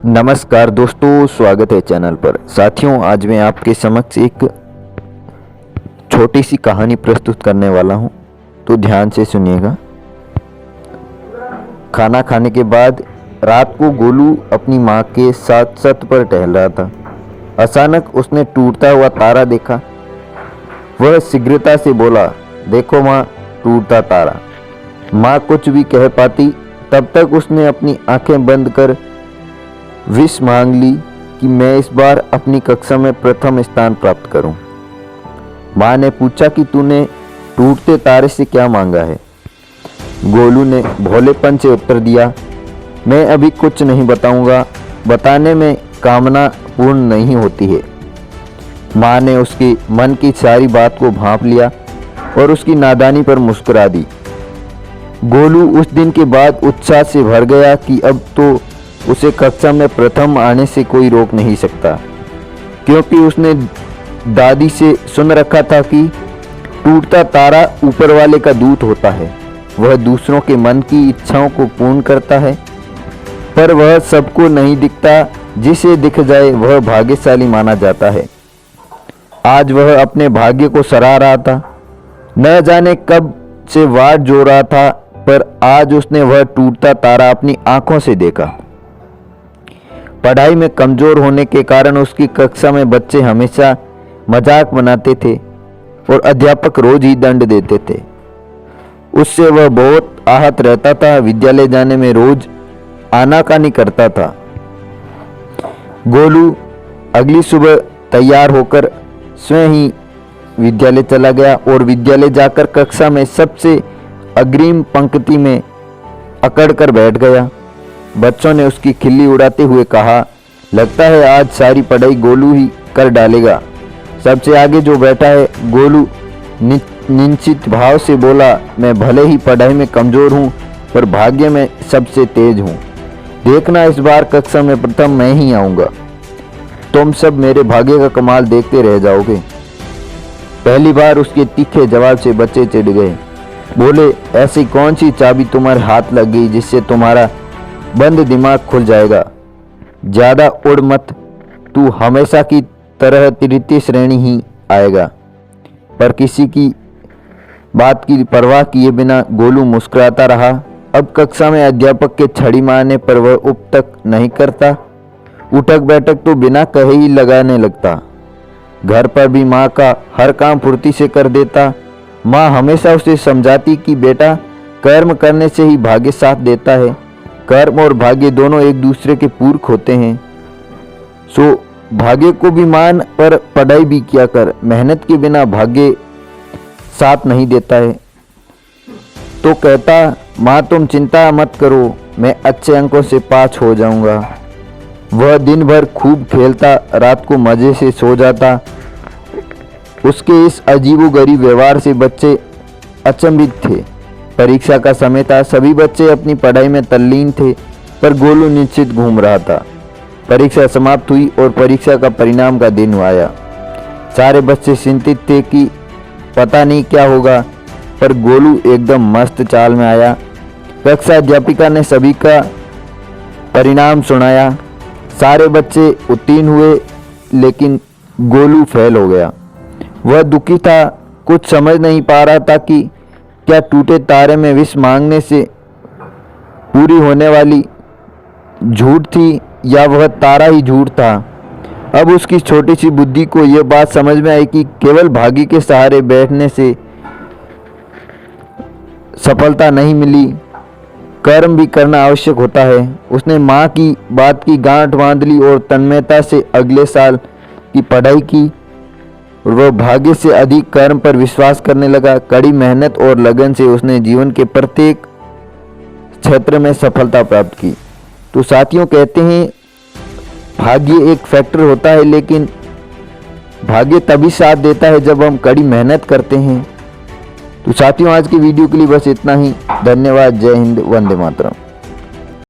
नमस्कार दोस्तों, स्वागत है चैनल पर। साथियों, आज मैं आपके समक्ष एक छोटी सी कहानी प्रस्तुत करने वाला हूं, तो ध्यान से सुनिएगा। खाना खाने के बाद रात को गोलू अपनी माँ के साथ छत पर टहल रहा था। अचानक उसने टूटता हुआ तारा देखा। वह शीघ्रता से बोला, देखो माँ, टूटता तारा। माँ कुछ भी कह पाती तब तक उसने अपनी आंखें बंद कर विश मांग ली कि मैं इस बार अपनी कक्षा में प्रथम स्थान प्राप्त करूं। माँ ने पूछा कि तूने टूटते तारे से क्या मांगा है? गोलू ने भोलेपन से उत्तर दिया, मैं अभी कुछ नहीं बताऊंगा, बताने में कामना पूर्ण नहीं होती है। माँ ने उसके मन की सारी बात को भांप लिया और उसकी नादानी पर मुस्कुरा दी। गोलू उस दिन के बाद उत्साह से भर गया कि अब तो उसे कक्षा में प्रथम आने से कोई रोक नहीं सकता, क्योंकि उसने दादी से सुन रखा था कि टूटता तारा ऊपर वाले का दूत होता है। वह दूसरों के मन की इच्छाओं को पूर्ण करता है, पर वह सबको नहीं दिखता। जिसे दिख जाए वह भाग्यशाली माना जाता है। आज वह अपने भाग्य को सराह रहा था। न जाने कब से वाट जो रहा था, पर आज उसने वह टूटता तारा अपनी आंखों से देखा। पढ़ाई में कमजोर होने के कारण उसकी कक्षा में बच्चे हमेशा मजाक बनाते थे और अध्यापक रोज ही दंड देते थे। उससे वह बहुत आहत रहता था। विद्यालय जाने में रोज आनाकानी करता था। गोलू अगली सुबह तैयार होकर स्वयं ही विद्यालय चला गया और विद्यालय जाकर कक्षा में सबसे अग्रिम पंक्ति में अकड़ कर बैठ गया। बच्चों ने उसकी खिल्ली उड़ाते हुए कहा, लगता है आज सारी पढ़ाई गोलू ही कर डालेगा। सबसे आगे जो बैठा है गोलू निश्चित भाव से बोला, मैं भले ही पढ़ाई में कमजोर हूँ, पर भाग्य में सबसे तेज हूँ। देखना, इस बार कक्षा में प्रथम मैं ही आऊँगा। तुम सब मेरे भाग्य का कमाल देखते रह जाओगे। पहली बार उसके तीखे जवाब से बच्चे चिढ़ गए। बोले, ऐसी कौन सी चाबी तुम्हारे हाथ लग गई जिससे तुम्हारा बंद दिमाग खुल जाएगा? ज्यादा उड़ मत, तू हमेशा की तरह तृतीय श्रेणी ही आएगा। पर किसी की बात की परवाह किए बिना गोलू मुस्कुराता रहा। अब कक्षा में अध्यापक के छड़ी मारने पर वह उप तक नहीं करता। उठक बैठक तो बिना कहे ही लगाने लगता। घर पर भी माँ का हर काम फुर्ती से कर देता। माँ हमेशा उसे समझाती कि बेटा, कर्म करने से ही भाग्य साथ देता है। कर्म और भाग्य दोनों एक दूसरे के पूरक होते हैं। सो भाग्य को भी मान, पर पढ़ाई भी किया कर। मेहनत के बिना भाग्य साथ नहीं देता है। तो कहता, माँ तुम चिंता मत करो, मैं अच्छे अंकों से पास हो जाऊंगा। वह दिन भर खूब खेलता, रात को मजे से सो जाता। उसके इस अजीबोगरीब व्यवहार से बच्चे अचंभित थे। परीक्षा का समय था, सभी बच्चे अपनी पढ़ाई में तल्लीन थे, पर गोलू निश्चित घूम रहा था। परीक्षा समाप्त हुई और परीक्षा का परिणाम का दिन आया। सारे बच्चे चिंतित थे कि पता नहीं क्या होगा, पर गोलू एकदम मस्त चाल में आया। कक्षा अध्यापिका ने सभी का परिणाम सुनाया। सारे बच्चे उत्तीर्ण हुए, लेकिन गोलू फेल हो गया। वह दुखी था, कुछ समझ नहीं पा रहा था कि क्या टूटे तारे में विष मांगने से पूरी होने वाली झूठ थी या वह तारा ही झूठ था। अब उसकी छोटी सी बुद्धि को यह बात समझ में आई कि केवल भाग्य के सहारे बैठने से सफलता नहीं मिली, कर्म भी करना आवश्यक होता है। उसने माँ की बात की गांठ बांध ली और तन्मयता से अगले साल की पढ़ाई की। वह भाग्य से अधिक कर्म पर विश्वास करने लगा। कड़ी मेहनत और लगन से उसने जीवन के प्रत्येक क्षेत्र में सफलता प्राप्त की। तो साथियों, कहते हैं भाग्य एक फैक्टर होता है, लेकिन भाग्य तभी साथ देता है जब हम कड़ी मेहनत करते हैं। तो साथियों, आज की वीडियो के लिए बस इतना ही। धन्यवाद। जय हिंद, वंदे मातरम।